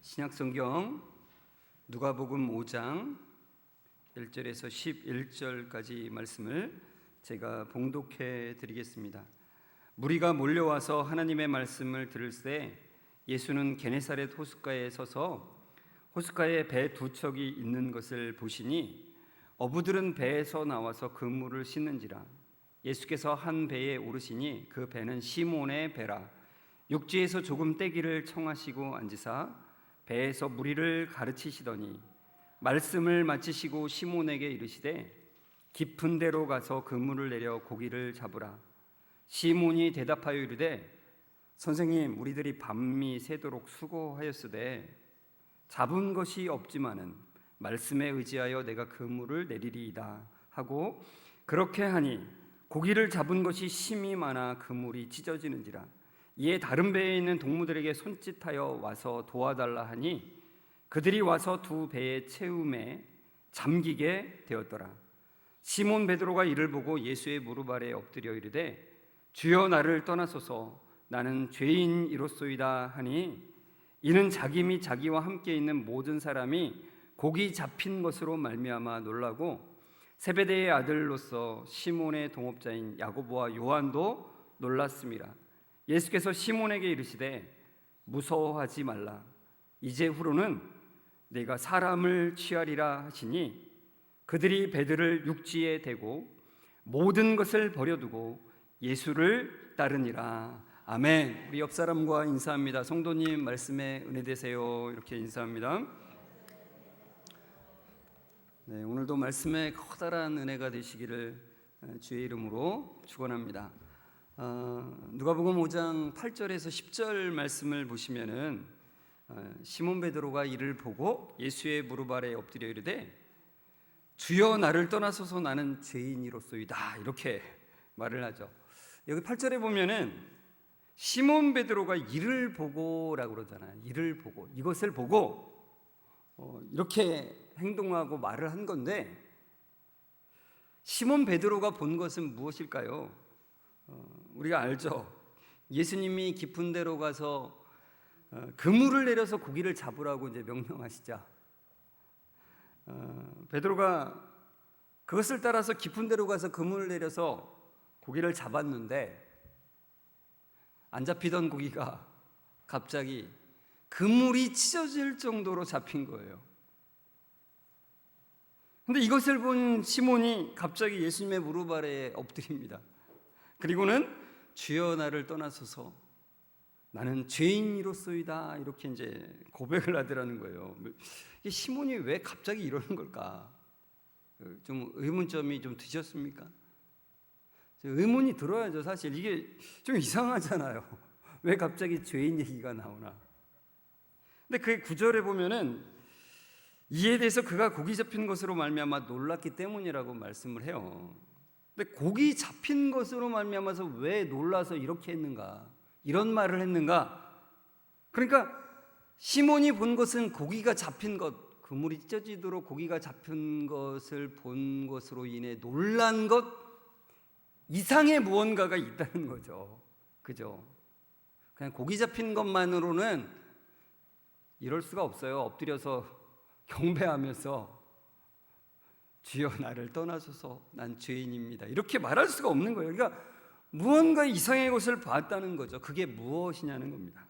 신약성경 누가복음 5장 1절에서 11절까지 말씀을 제가 봉독해 드리겠습니다. 무리가 몰려와서 하나님의 말씀을 들을 때 예수는 게네사렛 호숫가에 서서 호숫가에 배 두 척이 있는 것을 보시니 어부들은 배에서 나와서 그물을 씻는지라. 예수께서 한 배에 오르시니 그 배는 시몬의 배라. 육지에서 조금 떼기를 청하시고 앉으사 배에서 무리를 가르치시더니 말씀을 마치시고 시몬에게 이르시되 깊은 데로 가서 그물을 내려 고기를 잡으라. 시몬이 대답하여 이르되 선생님, 우리들이 밤이 새도록 수고하였으되 잡은 것이 없지만은 말씀에 의지하여 내가 그물을 내리리이다 하고 그렇게 하니 고기를 잡은 것이 심히 많아 그물이 찢어지는지라. 이에 다른 배에 있는 동무들에게 손짓하여 와서 도와달라 하니 그들이 와서 두 배의 채움에 잠기게 되었더라. 시몬 베드로가 이를 보고 예수의 무릎 아래 엎드려 이르되 주여, 나를 떠나소서, 나는 죄인이로소이다 하니 이는 자기 및 자기와 함께 있는 모든 사람이 고기 잡힌 것으로 말미암아 놀라고 세베대의 아들로서 시몬의 동업자인 야고보와 요한도 놀랐습니다. 예수께서 시몬에게 이르시되 무서워하지 말라. 이제 후로는 내가 사람을 취하리라 하시니 그들이 배들을 육지에 대고 모든 것을 버려두고 예수를 따르니라. 아멘. 우리 옆 사람과 인사합니다. 성도님, 말씀에 은혜 되세요. 이렇게 인사합니다. 네, 오늘도 말씀에 커다란 은혜가 되시기를 주의 이름으로 축원합니다. 누가복음 5장 8절에서 10절 말씀을 보시면은 시몬 베드로가 이를 보고 예수의 무릎 아래 엎드려 이르되 주여, 나를 떠나소서, 나는 죄인이로소이다 이렇게 말을 하죠. 여기 8절에 보면은 시몬 베드로가 이를 보고라고 그러잖아요. 이를 보고, 이것을 보고 이렇게 행동하고 말을 한 건데, 시몬 베드로가 본 것은 무엇일까요? 우리가 알죠. 예수님이 깊은 데로 가서 그물을 내려서 고기를 잡으라고 이제 명령하시자 베드로가 그것을 따라서 깊은 데로 가서 그물을 내려서 고기를 잡았는데 안 잡히던 고기가 갑자기 그물이 찢어질 정도로 잡힌 거예요. 근데 이것을 본 시몬이 갑자기 예수님의 무릎 아래에 엎드립니다. 그리고는 주여, 나를 떠나소서, 나는 죄인이로소이다 이렇게 이제 고백을 하더라는 거예요. 시몬이 왜 갑자기 이러는 걸까? 좀 의문점이 좀 드셨습니까? 의문이 들어야죠. 사실 이게 좀 이상하잖아요. 왜 갑자기 죄인 얘기가 나오나? 근데 그 구절에 보면은 이에 대해서 그가 고기 잡힌 것으로 말미암아 놀랐기 때문이라고 말씀을 해요. 근데 고기 잡힌 것으로 말미암아서 왜 놀라서 이렇게 했는가? 이런 말을 했는가? 그러니까 시몬이 본 것은 고기가 잡힌 것, 그물이 찢어지도록 고기가 잡힌 것을 본 것으로 인해 놀란 것 이상의 무언가가 있다는 거죠. 그죠? 그냥 고기 잡힌 것만으로는 이럴 수가 없어요. 엎드려서 경배하면서 주여, 나를 떠나소서, 난 죄인입니다 이렇게 말할 수가 없는 거예요. 그러니까 무언가 이상의 것을 봤다는 거죠. 그게 무엇이냐는 겁니다.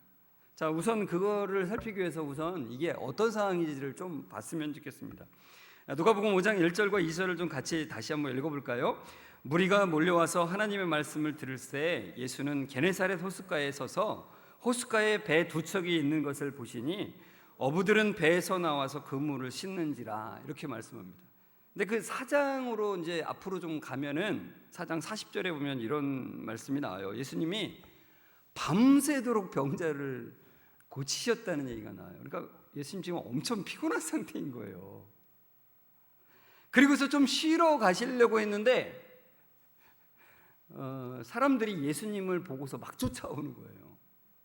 자, 우선 그거를 살피기 위해서 우선 이게 어떤 상황인지를 좀 봤으면 좋겠습니다. 누가복음 5장 1절과 2절을 좀 같이 다시 한번 읽어볼까요? 무리가 몰려와서 하나님의 말씀을 들을 때 예수는 게네사렛 호숫가에 서서 호숫가에 배 두 척이 있는 것을 보시니 어부들은 배에서 나와서 그물을 씻는지라 이렇게 말씀합니다. 근데 그 4장으로 이제 앞으로 좀 가면은 4장 40절에 보면 이런 말씀이 나와요. 예수님이 밤새도록 병자를 고치셨다는 얘기가 나와요. 그러니까 예수님 지금 엄청 피곤한 상태인 거예요. 그리고서 좀 쉬러 가시려고 했는데 사람들이 예수님을 보고서 막 쫓아오는 거예요.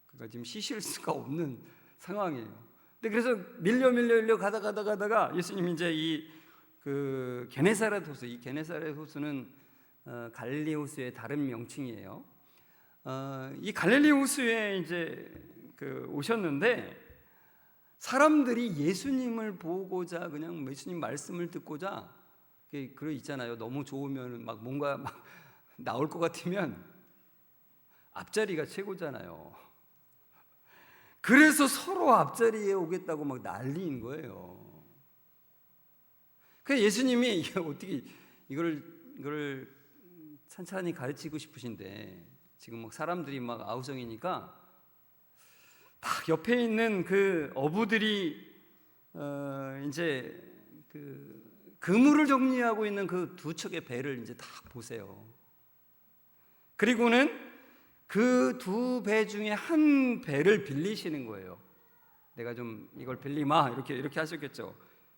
그러니까 지금 쉬실 수가 없는 상황이에요. 근데 그래서 밀려 가다가 예수님이 이제 그 게네사렛 호수, 이 게네사렛 호수는 갈릴리 호수의 다른 명칭이에요. 이 갈릴리 호수에 이제 오셨는데 사람들이 예수님을 보고자 그냥 예수님 말씀을 듣고자 그러 있잖아요. 너무 좋으면 막 뭔가 막 나올 것 같으면 앞자리가 최고잖아요. 그래서 서로 앞자리에 오겠다고 막 난리인 거예요. 그래서 예수님이 어떻게 이걸 찬찬히 가르치고 싶으신데 지금 막 사람들이 막 아우성이니까 딱 옆에 있는 그 어부들이 이제 그 그물을 정리하고 있는 그 두 척의 배를 이제 다 보세요. 그리고는 그 두 배 중에 한 배를 빌리시는 거예요. 내가 좀 이걸 빌리마 이렇게 하셨겠죠.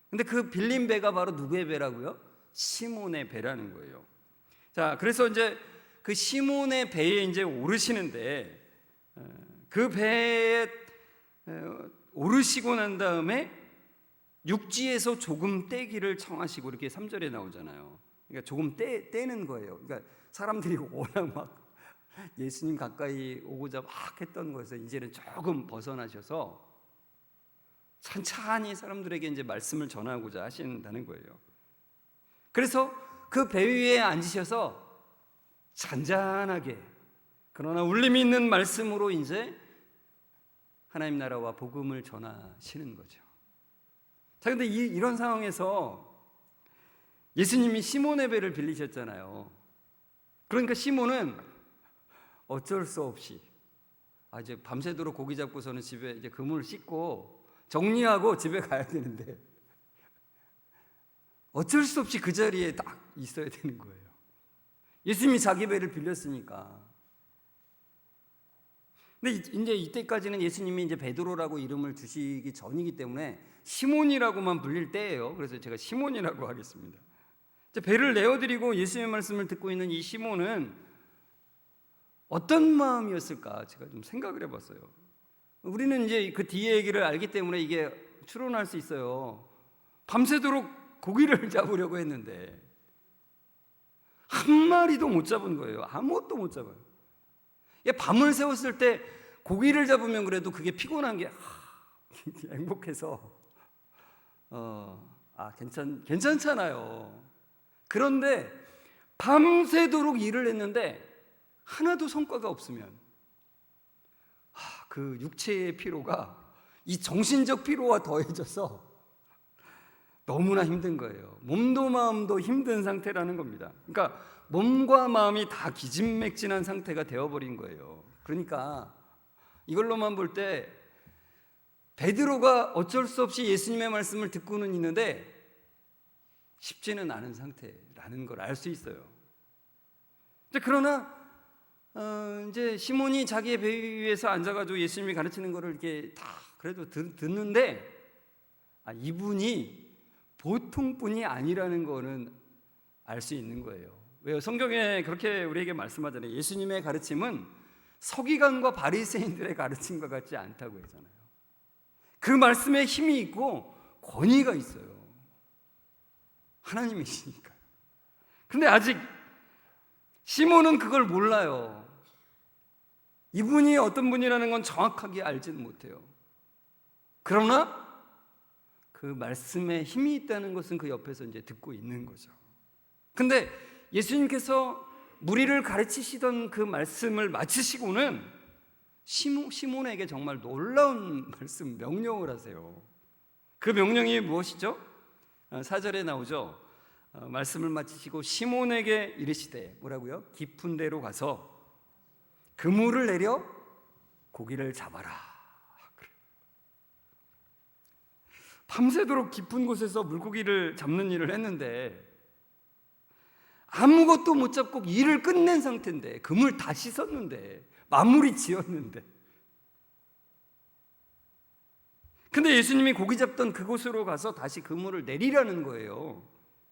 근데 그 빌린 배가 바로 누구의 배라고요? 시몬의 배라는 거예요. 자, 그래서 이제 그 시몬의 배에 이제 오르시는데 그 배에 오르시고 난 다음에 육지에서 조금 떼기를 청하시고 이렇게 3절에 나오잖아요. 그러니까 조금 떼는 거예요. 그러니까 사람들이 워낙 막 예수님 가까이 오고자 막 했던 거에서 이제는 조금 벗어나셔서 천천히 사람들에게 이제 말씀을 전하고자 하신다는 거예요. 그래서 그 배 위에 앉으셔서 잔잔하게 그러나 울림이 있는 말씀으로 이제 하나님 나라와 복음을 전하시는 거죠. 자, 근데 이런 상황에서 예수님이 시몬의 배를 빌리셨잖아요. 그러니까 시몬은 어쩔 수 없이 이제 밤새도록 고기 잡고서는 집에 이제 그물을 씻고 정리하고 집에 가야 되는데 어쩔 수 없이 그 자리에 딱 있어야 되는 거예요. 예수님이 자기 배를 빌렸으니까. 근데 이제 이때까지는 예수님이 이제 베드로라고 이름을 주시기 전이기 때문에 시몬이라고만 불릴 때예요. 그래서 제가 시몬이라고 하겠습니다. 이제 배를 내어드리고 예수님의 말씀을 듣고 있는 이 시몬은 어떤 마음이었을까 제가 좀 생각을 해봤어요. 우리는 이제 그 뒤에 얘기를 알기 때문에 이게 추론할 수 있어요. 밤새도록 고기를 잡으려고 했는데 한 마리도 못 잡은 거예요. 아무것도 못 잡아요. 밤을 새웠을 때 고기를 잡으면 그래도 그게 피곤한 게 행복해서 괜찮잖아요. 그런데 밤새도록 일을 했는데 하나도 성과가 없으면 그 육체의 피로가 이 정신적 피로와 더해져서 너무나 힘든 거예요. 몸도 마음도 힘든 상태라는 겁니다. 그러니까 몸과 마음이 다 기진맥진한 상태가 되어버린 거예요. 그러니까 이걸로만 볼 때 베드로가 어쩔 수 없이 예수님의 말씀을 듣고는 있는데 쉽지는 않은 상태라는 걸 알 수 있어요. 그러나 이제 시몬이 자기의 배 위에서 앉아가지고 예수님이 가르치는 거를 이렇게 다 그래도 듣는데 이분이 보통 분이 아니라는 거는 알 수 있는 거예요. 왜요? 성경에 그렇게 우리에게 말씀하잖아요. 예수님의 가르침은 서기관과 바리새인들의 가르침과 같지 않다고 했잖아요. 그 말씀에 힘이 있고 권위가 있어요. 하나님이시니까. 근데 아직 시몬은 그걸 몰라요. 이분이 어떤 분이라는 건 정확하게 알지는 못해요. 그러나 그 말씀에 힘이 있다는 것은 그 옆에서 이제 듣고 있는 거죠. 근데 예수님께서 무리를 가르치시던 그 말씀을 마치시고는 시몬에게 정말 놀라운 말씀, 명령을 하세요. 그 명령이 무엇이죠? 4절에 나오죠. 말씀을 마치시고 시몬에게 이르시되 뭐라고요? 깊은 데로 가서 그물을 내려 고기를 잡아라. 밤새도록 깊은 곳에서 물고기를 잡는 일을 했는데 아무것도 못 잡고 일을 끝낸 상태인데 그물 다 씻었는데 마무리 지었는데 근데 예수님이 고기 잡던 그곳으로 가서 다시 그물을 내리라는 거예요.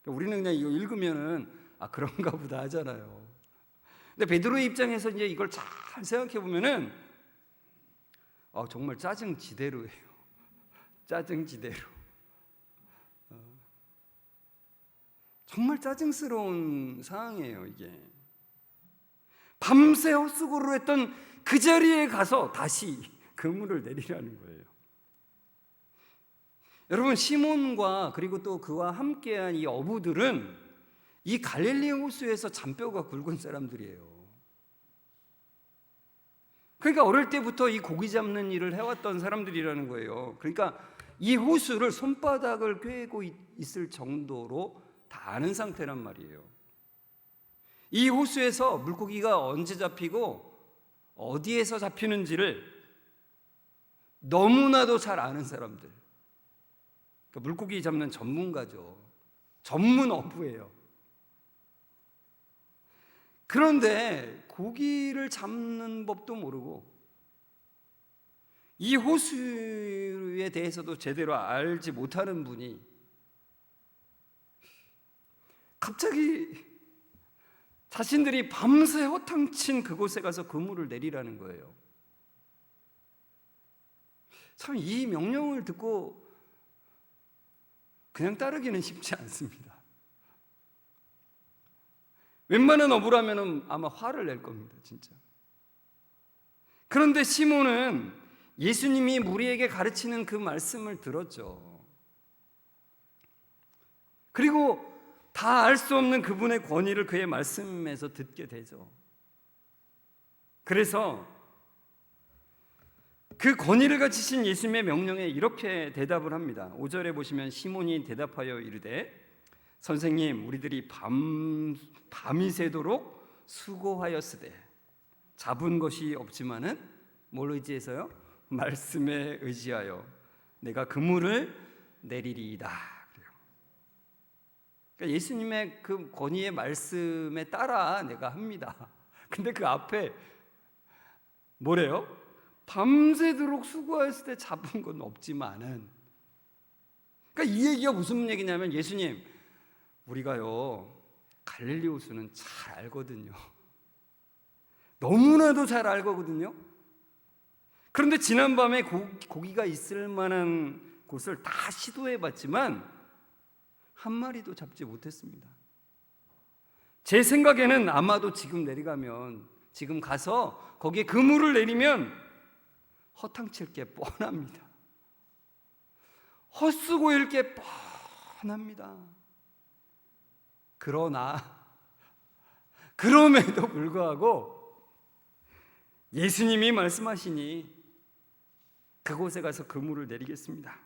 우리는 그냥 이거 읽으면은 그런가 보다 하잖아요. 근데 베드로의 입장에서 이제 이걸 잘 생각해 보면은 정말 짜증지대로예요. 짜증지대로. 정말 짜증스러운 상황이에요. 이게 밤새 헛수고를 했던 그 자리에 가서 다시 그물을 내리라는 거예요. 여러분, 시몬과 그리고 또 그와 함께한 이 어부들은 이 갈릴리 호수에서 잔뼈가 굵은 사람들이에요. 그러니까 어릴 때부터 이 고기 잡는 일을 해왔던 사람들이라는 거예요. 그러니까 이 호수를 손바닥을 꿰고 있을 정도로 다 아는 상태란 말이에요. 이 호수에서 물고기가 언제 잡히고 어디에서 잡히는지를 너무나도 잘 아는 사람들. 그러니까 물고기 잡는 전문가죠. 전문 어부예요. 그런데 고기를 잡는 법도 모르고 이 호수에 대해서도 제대로 알지 못하는 분이 갑자기 자신들이 밤새 허탕친 그곳에 가서 그물을 내리라는 거예요. 참, 이 명령을 듣고 그냥 따르기는 쉽지 않습니다. 웬만한 어부라면 아마 화를 낼 겁니다, 진짜. 그런데 시몬은 예수님이 우리에게 가르치는 그 말씀을 들었죠. 그리고 다 알 수 없는 그분의 권위를 그의 말씀에서 듣게 되죠. 그래서 그 권위를 가지신 예수님의 명령에 이렇게 대답을 합니다. 5절에 보시면 시몬이 대답하여 이르되 선생님, 우리들이 밤이 새도록 수고하였으되 잡은 것이 없지만은 뭘 의지해서요? 말씀에 의지하여 내가 그물을 내리리이다. 그러니까 예수님의 그 권위의 말씀에 따라 내가 합니다. 근데 그 앞에 뭐래요? 밤새도록 수고했을 때 잡은 건 없지만은. 그러니까 이 얘기가 무슨 얘기냐면, 예수님, 우리가요 갈릴리 호수는 잘 알거든요. 너무나도 잘 알거든요. 그런데 지난밤에 고기가 있을 만한 곳을 다 시도해봤지만 한 마리도 잡지 못했습니다. 제 생각에는 아마도 지금 내려가면, 지금 가서 거기에 그물을 내리면 허탕칠 게 뻔합니다. 헛수고일 게 뻔합니다. 그럼에도 불구하고 예수님이 말씀하시니 그곳에 가서 그물을 내리겠습니다.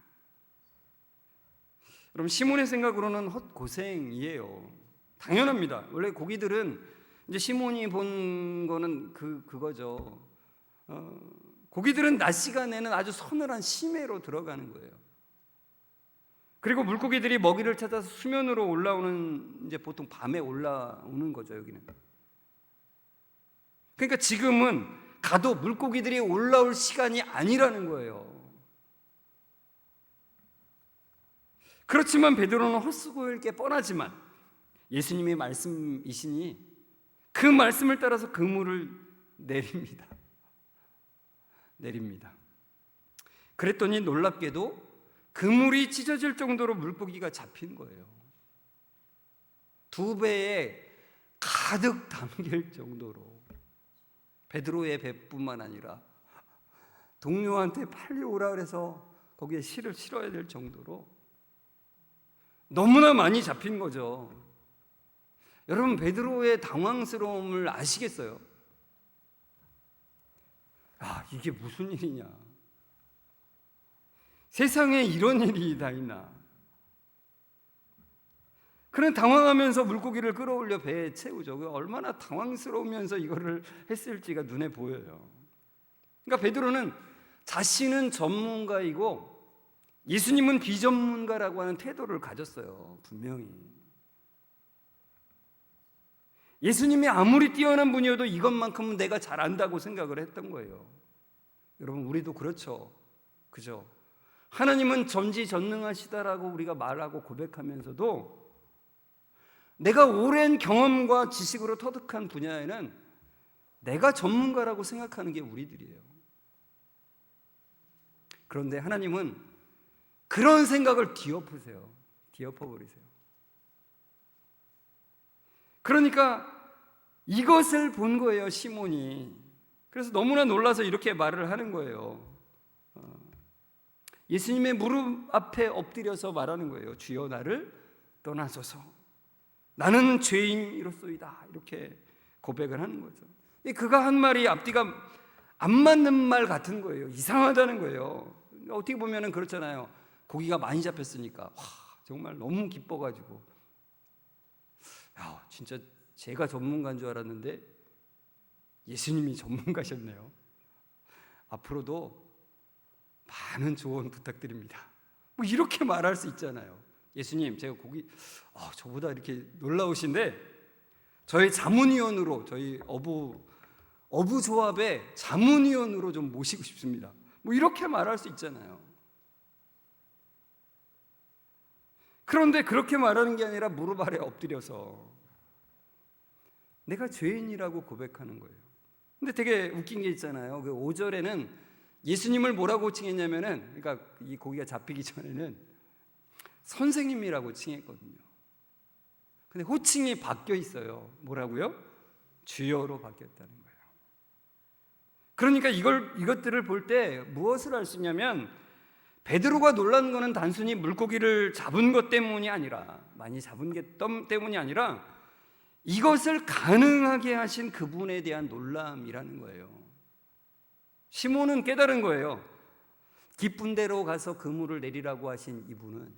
여러분, 시몬의 생각으로는 헛고생이에요. 당연합니다. 원래 고기들은 이제 시몬이 본 거는 그거죠. 고기들은 낮 시간에는 아주 서늘한 심해로 들어가는 거예요. 그리고 물고기들이 먹이를 찾아서 수면으로 올라오는, 이제 보통 밤에 올라오는 거죠, 여기는. 그러니까 지금은 가도 물고기들이 올라올 시간이 아니라는 거예요. 그렇지만 베드로는 헛수고일 게 뻔하지만 예수님의 말씀이시니 그 말씀을 따라서 그물을 내립니다. 그랬더니 놀랍게도 그물이 찢어질 정도로 물고기가 잡힌 거예요. 2배에 가득 담길 정도로. 베드로의 배뿐만 아니라 동료한테 빨리 오라 그래서 거기에 실을 실어야 될 정도로 너무나 많이 잡힌 거죠. 여러분, 베드로의 당황스러움을 아시겠어요? 이게 무슨 일이냐? 세상에 이런 일이 다 있나? 그런 당황하면서 물고기를 끌어올려 배에 채우죠. 얼마나 당황스러우면서 이거를 했을지가 눈에 보여요. 그러니까 베드로는 자신은 전문가이고 예수님은 비전문가라고 하는 태도를 가졌어요. 분명히. 예수님이 아무리 뛰어난 분이어도 이것만큼은 내가 잘 안다고 생각을 했던 거예요. 여러분, 우리도 그렇죠. 그죠? 하나님은 전지전능하시다라고 우리가 말하고 고백하면서도 내가 오랜 경험과 지식으로 터득한 분야에는 내가 전문가라고 생각하는 게 우리들이에요. 그런데 하나님은 그런 생각을 뒤엎어버리세요. 그러니까 이것을 본 거예요, 시몬이. 그래서 너무나 놀라서 이렇게 말을 하는 거예요. 예수님의 무릎 앞에 엎드려서 말하는 거예요. 주여 나를 떠나소서. 나는 죄인이로소이다. 이렇게 고백을 하는 거죠. 그가 한 말이 앞뒤가 안 맞는 말 같은 거예요. 이상하다는 거예요. 어떻게 보면 그렇잖아요. 고기가 많이 잡혔으니까 와, 정말 너무 기뻐가지고 야, 진짜 제가 전문가인 줄 알았는데 예수님이 전문가셨네요. 앞으로도 많은 조언 부탁드립니다. 뭐 이렇게 말할 수 있잖아요. 예수님, 제가 고기 저보다 이렇게 놀라우신데 저희 자문위원으로, 저희 어부 조합의 자문위원으로 좀 모시고 싶습니다. 뭐 이렇게 말할 수 있잖아요. 그런데 그렇게 말하는 게 아니라 무릎 아래 엎드려서 내가 죄인이라고 고백하는 거예요. 근데 되게 웃긴 게 있잖아요. 그 5절에는 예수님을 뭐라고 칭했냐면은, 그러니까 이 고기가 잡히기 전에는 선생님이라고 칭했거든요. 근데 호칭이 바뀌어 있어요. 뭐라고요? 주여로 바뀌었다는 거예요. 그러니까 이것들을 볼 때 무엇을 알 수 있냐면, 베드로가 놀란 거는 단순히 물고기를 잡은 것 때문이 아니라, 많이 잡은 게 때문이 아니라 이것을 가능하게 하신 그분에 대한 놀람이라는 거예요. 시몬은 깨달은 거예요. 깊은 데로 가서 그물을 내리라고 하신 이분은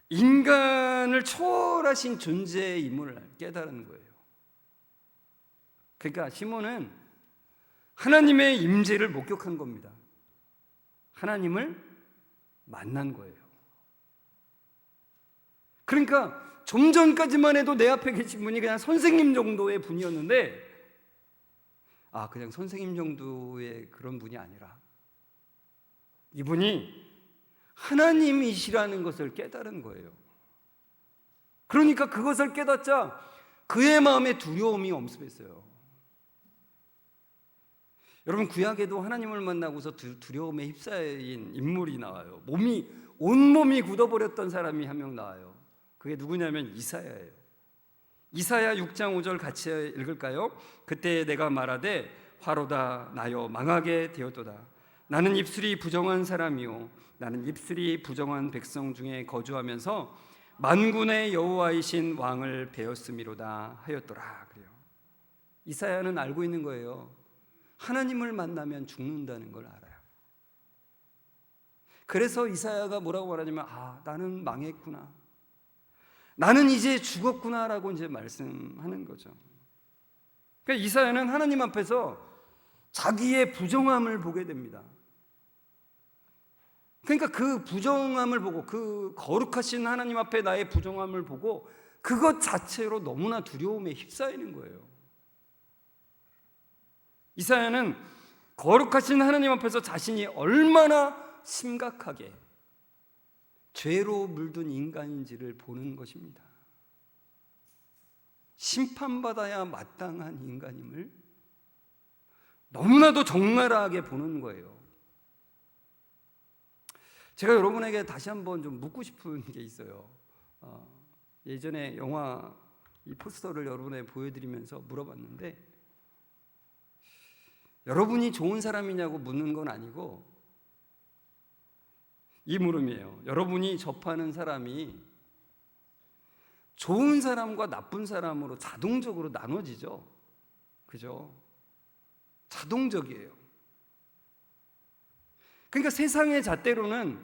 인간을 초월하신 존재임을 깨달은 거예요. 그러니까 시몬은 하나님의 임재를 목격한 겁니다. 하나님을 만난 거예요. 그러니까 좀 전까지만 해도 내 앞에 계신 분이 그냥 선생님 정도의 분이었는데, 그냥 선생님 정도의 그런 분이 아니라 이분이 하나님이시라는 것을 깨달은 거예요. 그러니까 그것을 깨닫자 그의 마음에 두려움이 엄습했어요. 여러분, 구약에도 하나님을 만나고서 두려움에 휩싸인 인물이 나와요. 온몸이 굳어버렸던 사람이 한 명 나와요. 그게 누구냐면 이사야예요. 이사야 6장 5절 같이 읽을까요? 그때 내가 말하되 화로다 나여 망하게 되었도다. 나는 입술이 부정한 사람이요 나는 입술이 부정한 백성 중에 거주하면서 만군의 여호와이신 왕을 배웠음이로다 하였더라. 그래요. 이사야는 알고 있는 거예요. 하나님을 만나면 죽는다는 걸 알아요. 그래서 이사야가 뭐라고 말하냐면 나는 망했구나, 나는 이제 죽었구나라고 이제 말씀하는 거죠. 그러니까 이사야는 하나님 앞에서 자기의 부정함을 보게 됩니다. 그러니까 그 부정함을 보고, 그 거룩하신 하나님 앞에 나의 부정함을 보고 그것 자체로 너무나 두려움에 휩싸이는 거예요. 이사야는 거룩하신 하나님 앞에서 자신이 얼마나 심각하게 죄로 물든 인간인지를 보는 것입니다. 심판받아야 마땅한 인간임을 너무나도 적나라하게 보는 거예요. 제가 여러분에게 다시 한번 좀 묻고 싶은 게 있어요. 예전에 영화 이 포스터를 여러분에게 보여드리면서 물어봤는데, 여러분이 좋은 사람이냐고 묻는 건 아니고 이 물음이에요. 여러분이 접하는 사람이 좋은 사람과 나쁜 사람으로 자동적으로 나눠지죠. 그죠? 자동적이에요. 그러니까 세상의 잣대로는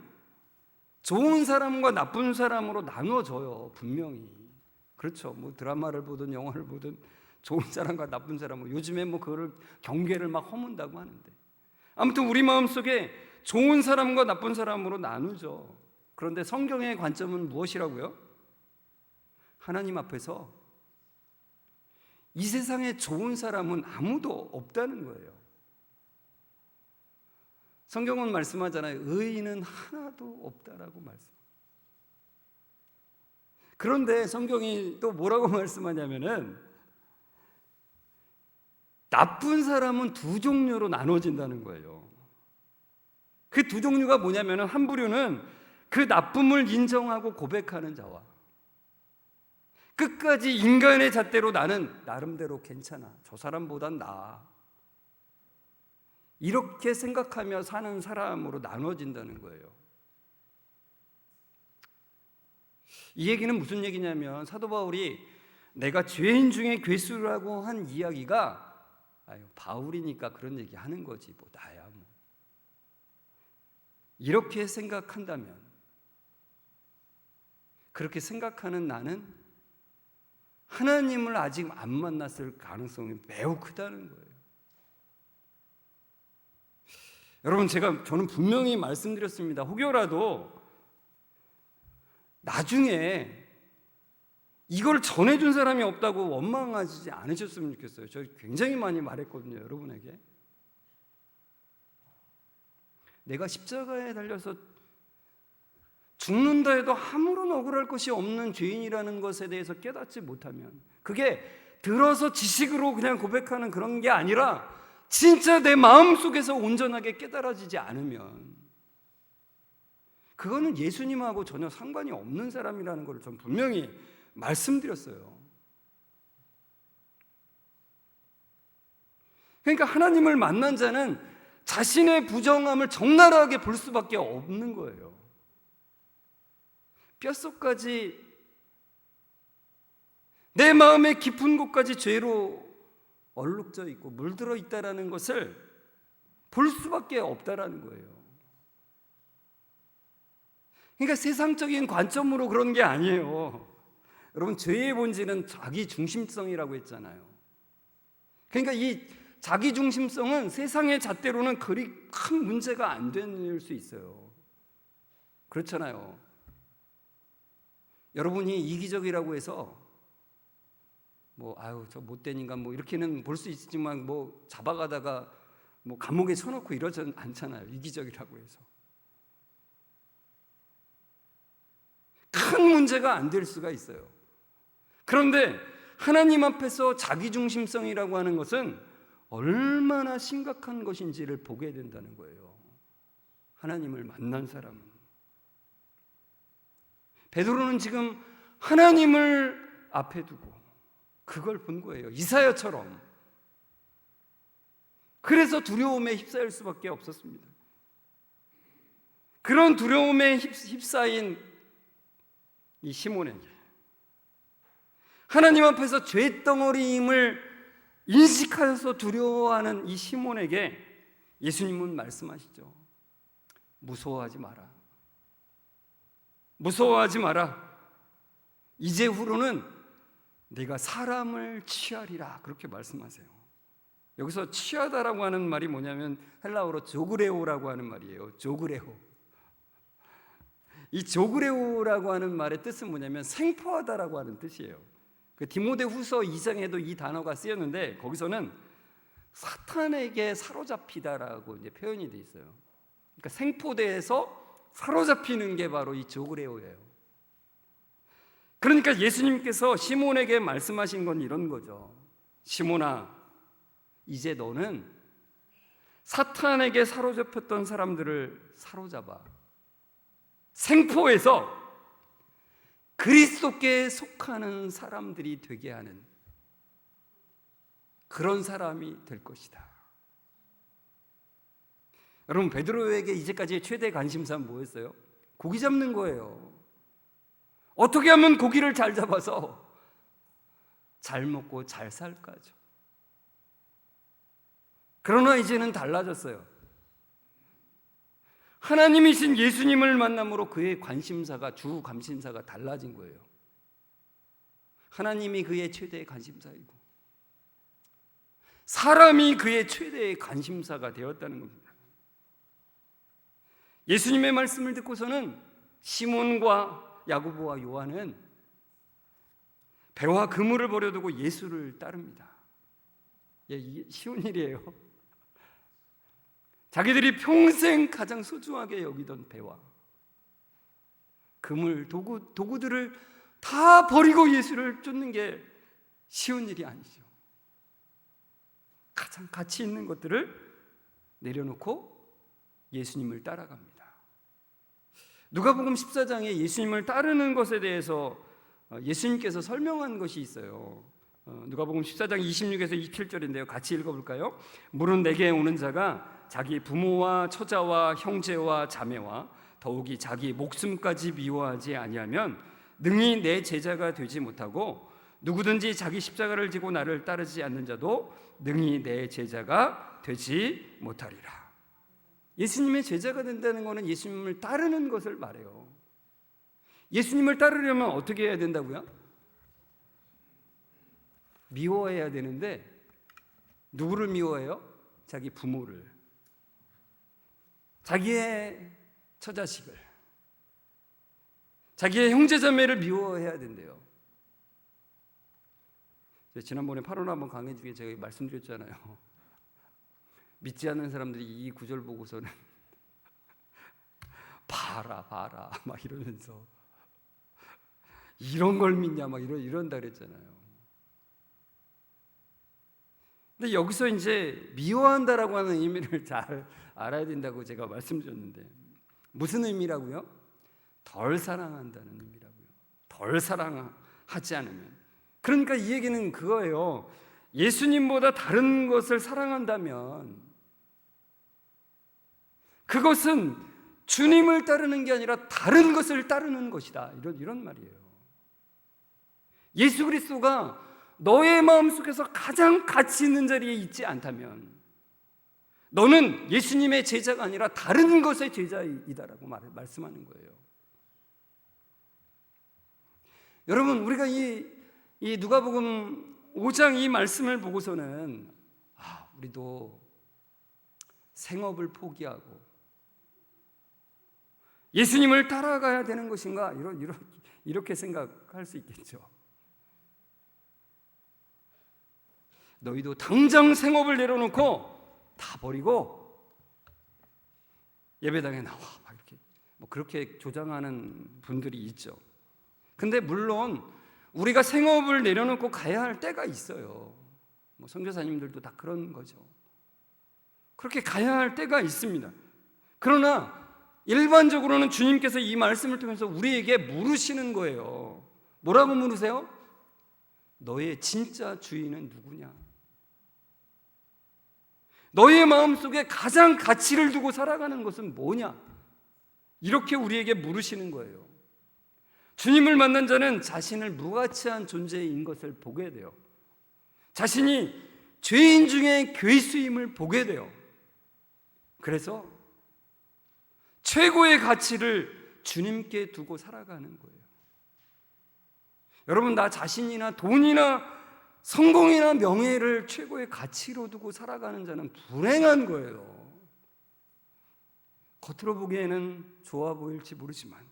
좋은 사람과 나쁜 사람으로 나눠져요. 분명히. 그렇죠. 뭐 드라마를 보든 영화를 보든 좋은 사람과 나쁜 사람으로, 요즘에 뭐 그거를 경계를 막 허문다고 하는데, 아무튼 우리 마음속에 좋은 사람과 나쁜 사람으로 나누죠. 그런데 성경의 관점은 무엇이라고요? 하나님 앞에서 이 세상에 좋은 사람은 아무도 없다는 거예요. 성경은 말씀하잖아요. 의인은 하나도 없다라고 말씀. 그런데 성경이 또 뭐라고 말씀하냐면은 나쁜 사람은 두 종류로 나눠진다는 거예요. 그 두 종류가 뭐냐면은, 한 부류는 그 나쁨을 인정하고 고백하는 자와, 끝까지 인간의 잣대로 나는 나름대로 괜찮아, 저 사람보단 나아, 이렇게 생각하며 사는 사람으로 나눠진다는 거예요. 이 얘기는 무슨 얘기냐면 사도 바울이 내가 죄인 중에 괴수라고 한 이야기가 바울이니까 그런 얘기 하는 거지 뭐 나야 뭐. 이렇게 생각한다면, 그렇게 생각하는 나는 하나님을 아직 안 만났을 가능성이 매우 크다는 거예요. 여러분, 저는 분명히 말씀드렸습니다. 혹여라도 나중에 이걸 전해준 사람이 없다고 원망하지 않으셨으면 좋겠어요. 저 굉장히 많이 말했거든요, 여러분에게. 내가 십자가에 달려서 죽는다 해도 아무런 억울할 것이 없는 죄인이라는 것에 대해서 깨닫지 못하면, 그게 들어서 지식으로 그냥 고백하는 그런 게 아니라 진짜 내 마음속에서 온전하게 깨달아지지 않으면 그거는 예수님하고 전혀 상관이 없는 사람이라는 걸 좀 분명히 말씀드렸어요. 그러니까 하나님을 만난 자는 자신의 부정함을 적나라하게 볼 수밖에 없는 거예요. 뼛속까지, 내 마음의 깊은 곳까지 죄로 얼룩져 있고 물들어 있다라는 것을 볼 수밖에 없다라는 거예요. 그러니까 세상적인 관점으로 그런 게 아니에요. 여러분, 죄의 본질은 자기 중심성이라고 했잖아요. 그러니까 이 자기 중심성은 세상의 잣대로는 그리 큰 문제가 안 될 수 있어요. 그렇잖아요. 여러분이 이기적이라고 해서 저 못된 인간 이렇게는 볼 수 있지만 잡아가다가 감옥에 쳐놓고 이러지 않잖아요. 이기적이라고 해서 큰 문제가 안 될 수가 있어요. 그런데 하나님 앞에서 자기중심성이라고 하는 것은 얼마나 심각한 것인지를 보게 된다는 거예요. 하나님을 만난 사람은. 베드로는 지금 하나님을 앞에 두고 그걸 본 거예요. 이사야처럼. 그래서 두려움에 휩싸일 수밖에 없었습니다. 그런 두려움에 휩싸인 이 시몬에게, 하나님 앞에서 죄덩어리임을 인식하여서 두려워하는 이 시몬에게 예수님은 말씀하시죠. 무서워하지 마라. 무서워하지 마라. 이제 후로는 네가 사람을 취하리라. 그렇게 말씀하세요. 여기서 취하다라고 하는 말이 뭐냐면 헬라어로 조그레오라고 하는 말이에요. 조그레오. 이 조그레오라고 하는 말의 뜻은 뭐냐면 생포하다라고 하는 뜻이에요. 그 디모데후서 2장에도 이 단어가 쓰였는데 거기서는 사탄에게 사로잡히다라고 이제 표현이 돼 있어요. 그러니까 생포대에서 사로잡히는 게 바로 이 조그레오예요. 그러니까 예수님께서 시몬에게 말씀하신 건 이런 거죠. 시몬아, 이제 너는 사탄에게 사로잡혔던 사람들을 사로잡아 생포에서 그리스도께 속하는 사람들이 되게 하는 그런 사람이 될 것이다. 여러분, 베드로에게 이제까지의 최대 관심사는 뭐였어요? 고기 잡는 거예요. 어떻게 하면 고기를 잘 잡아서 잘 먹고 잘 살까죠. 그러나 이제는 달라졌어요. 하나님이신 예수님을 만남으로 그의 관심사가, 주 관심사가 달라진 거예요. 하나님이 그의 최대의 관심사이고 사람이 그의 최대의 관심사가 되었다는 겁니다. 예수님의 말씀을 듣고서는 시몬과 야고보와 요한은 배와 그물을 버려두고 예수를 따릅니다. 이게 쉬운 일이에요. 자기들이 평생 가장 소중하게 여기던 배와 그물, 도구들을 다 버리고 예수를 쫓는 게 쉬운 일이 아니죠. 가장 가치 있는 것들을 내려놓고 예수님을 따라갑니다. 누가복음 14장에 예수님을 따르는 것에 대해서 예수님께서 설명한 것이 있어요. 누가복음 14장 26에서 27절인데요. 같이 읽어볼까요? 물은 내게 오는 자가 자기 부모와 처자와 형제와 자매와 더욱이 자기 목숨까지 미워하지 아니하면 능히 내 제자가 되지 못하고 누구든지 자기 십자가를 지고 나를 따르지 않는 자도 능히 내 제자가 되지 못하리라. 예수님의 제자가 된다는 것은 예수님을 따르는 것을 말해요. 예수님을 따르려면 어떻게 해야 된다고요? 미워해야 되는데 누구를 미워해요? 자기 부모를, 자기의 처자식을, 자기의 형제자매를 미워해야 된대요. 지난번에 8월 강의 중에 제가 말씀드렸잖아요. 믿지 않는 사람들이 이 구절 보고서는 봐라 막 이러면서 이런 걸 믿냐 막 이런다 그랬잖아요. 근데 여기서 이제 미워한다라고 하는 의미를 잘 알아야 된다고 제가 말씀드렸는데 무슨 의미라고요? 덜 사랑한다는 의미라고요. 덜 사랑하지 않으면. 그러니까 이 얘기는 그거예요. 예수님보다 다른 것을 사랑한다면 그것은 주님을 따르는 게 아니라 다른 것을 따르는 것이다. 이런 말이에요. 예수 그리스도가 너의 마음속에서 가장 가치 있는 자리에 있지 않다면 너는 예수님의 제자가 아니라 다른 것의 제자이다라고 말씀하는 거예요. 여러분, 우리가 이 누가복음 5장 이 말씀을 보고서는 우리도 생업을 포기하고 예수님을 따라가야 되는 것인가 이렇게 생각할 수 있겠죠. 너희도 당장 생업을 내려놓고 다 버리고 예배당에 나와 막 이렇게 그렇게 조장하는 분들이 있죠. 근데 물론 우리가 생업을 내려놓고 가야 할 때가 있어요. 선교사님들도 다 그런 거죠. 그렇게 가야 할 때가 있습니다. 그러나 일반적으로는 주님께서 이 말씀을 통해서 우리에게 물으시는 거예요. 뭐라고 물으세요? 너의 진짜 주인은 누구냐? 너의 마음속에 가장 가치를 두고 살아가는 것은 뭐냐? 이렇게 우리에게 물으시는 거예요. 주님을 만난 자는 자신을 무가치한 존재인 것을 보게 돼요. 자신이 죄인 중에 괴수임을 보게 돼요. 그래서 최고의 가치를 주님께 두고 살아가는 거예요. 여러분, 나 자신이나 돈이나 성공이나 명예를 최고의 가치로 두고 살아가는 자는 불행한 거예요. 겉으로 보기에는 좋아 보일지 모르지만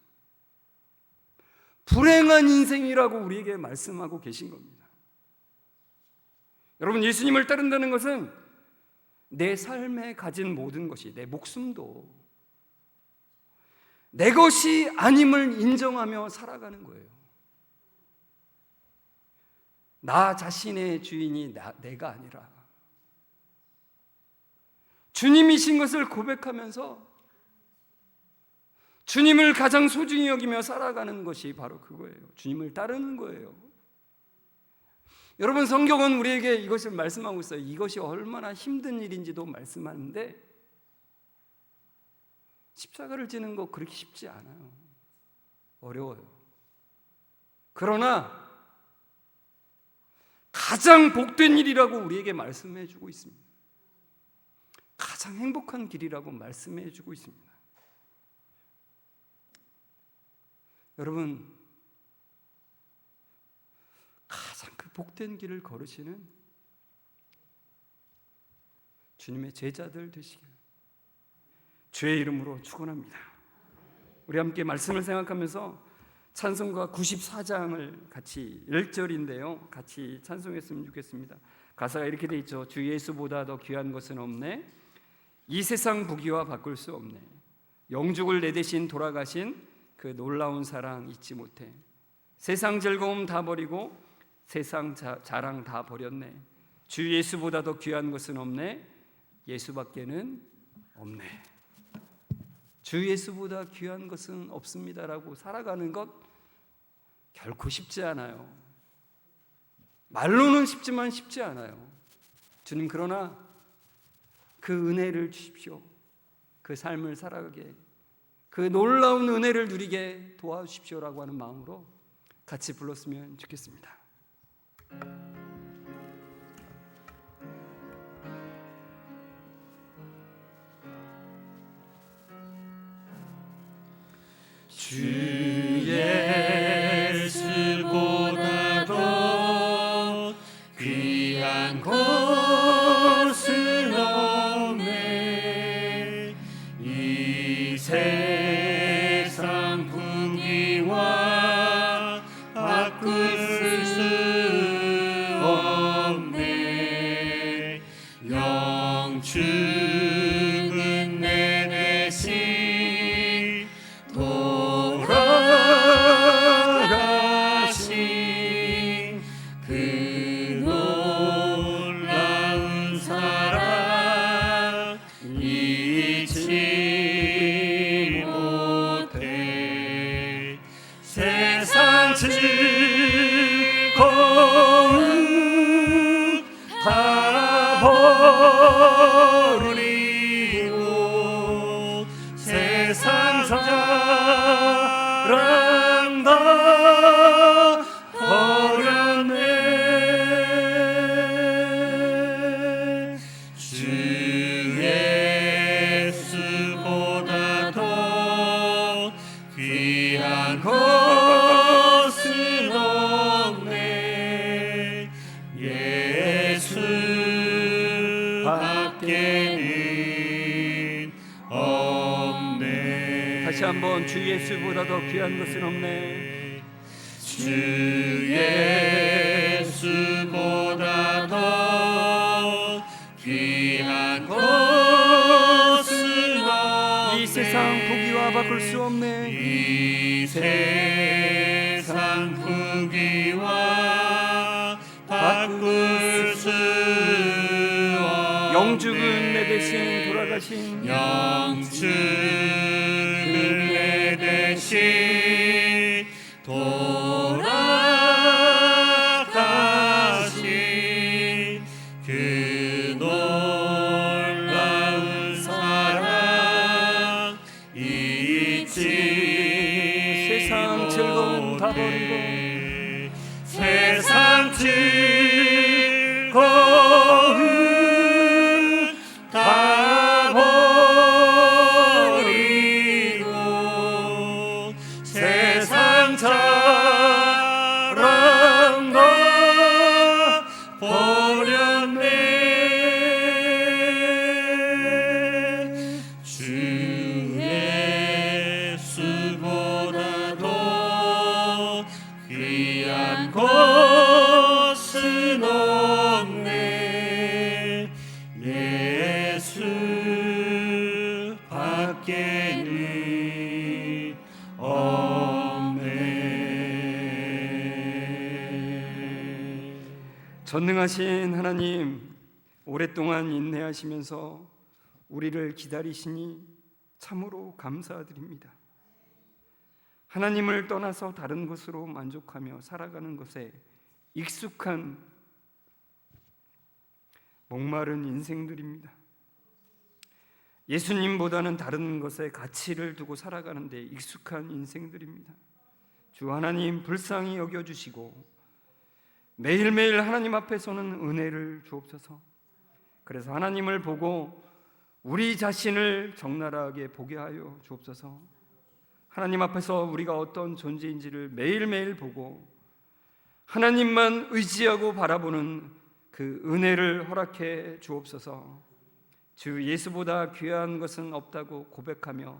불행한 인생이라고 우리에게 말씀하고 계신 겁니다. 여러분, 예수님을 따른다는 것은 내 삶에 가진 모든 것이, 내 목숨도 내 것이 아님을 인정하며 살아가는 거예요. 나 자신의 주인이 내가 아니라 주님이신 것을 고백하면서 주님을 가장 소중히 여기며 살아가는 것이 바로 그거예요. 주님을 따르는 거예요. 여러분, 성경은 우리에게 이것을 말씀하고 있어요. 이것이 얼마나 힘든 일인지도 말씀하는데 십자가를 지는 거 그렇게 쉽지 않아요. 어려워요. 그러나 가장 복된 일이라고 우리에게 말씀해 주고 있습니다. 가장 행복한 길이라고 말씀해 주고 있습니다. 여러분, 가장 그 복된 길을 걸으시는 주님의 제자들 되시길 주의 이름으로 축원합니다. 우리 함께 말씀을 생각하면서 찬송가 94장을 같이 1절인데요. 같이 찬송했으면 좋겠습니다. 가사가 이렇게 돼 있죠. 주 예수보다 더 귀한 것은 없네. 이 세상 부귀와 바꿀 수 없네. 영죽을 내 대신 돌아가신 그 놀라운 사랑 잊지 못해. 세상 즐거움 다 버리고 세상 자랑 다 버렸네. 주 예수보다 더 귀한 것은 없네. 예수밖에는 없네. 주 예수보다 귀한 것은 없습니다라고 살아가는 것 결코 쉽지 않아요. 말로는 쉽지만 쉽지 않아요. 주님, 그러나 그 은혜를 주십시오. 그 삶을 살아가게, 그 놀라운 은혜를 누리게 도와주십시오라고 하는 마음으로 같이 불렀으면 좋겠습니다. 주 예수보다 더 귀한 것은 없네. 이 세상 풍기와 바꿀 수 없네. 영축은 내 대신 돌아가신 그 놀라운 사랑 잊지 못해. 세상 즐거움 다 버리고 세상 사랑 다 버렸네. 주 예수보다 더 귀한 것은 없네. 예수 밖에는 없네. 다시 한번 주 예수보다 더 귀한 것은 없네. 주 예수보다 더 귀한 것은 없네. 이 세상 부귀와 바꿀 수 없네. 이 세상 부귀와 바꿀 수 없네. 영죽은 내 대신 돌아가신 영축은 내 대신 돌아가신 그 놀라운 사랑 잊지 세상 즐거움 다 버리고 못해. 세상 즐거움 다 버리고 세상 사랑 다 버렸네. 주 예수보다 더 귀한 것은 없네. 예수 밖에는 없네. 전능하신 하나님, 오랫동안 인내하시면서 우리를 기다리시니 참으로 감사드립니다. 하나님을 떠나서 다른 것으로 만족하며 살아가는 것에 익숙한 목마른 인생들입니다. 예수님보다는 다른 것에 가치를 두고 살아가는 데 익숙한 인생들입니다. 주 하나님 불쌍히 여겨주시고 매일매일 하나님 앞에서는 은혜를 주옵소서. 그래서 하나님을 보고 우리 자신을 적나라하게 보게 하여 주옵소서. 하나님 앞에서 우리가 어떤 존재인지를 매일매일 보고 하나님만 의지하고 바라보는 그 은혜를 허락해 주옵소서. 주 예수보다 귀한 것은 없다고 고백하며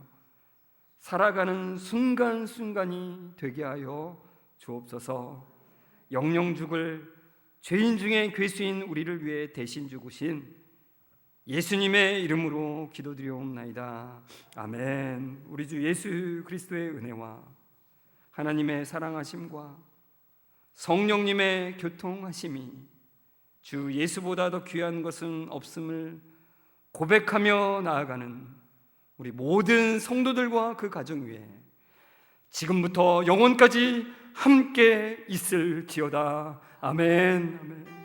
살아가는 순간순간이 되게 하여 주옵소서. 영영 죽을 죄인 중에 괴수인 우리를 위해 대신 죽으신 예수님의 이름으로 기도드리옵나이다. 아멘. 우리 주 예수 그리스도의 은혜와 하나님의 사랑하심과 성령님의 교통하심이 주 예수보다 더 귀한 것은 없음을 고백하며 나아가는 우리 모든 성도들과 그 가정 위에 지금부터 영원까지 함께 있을지어다. 아멘. 아멘.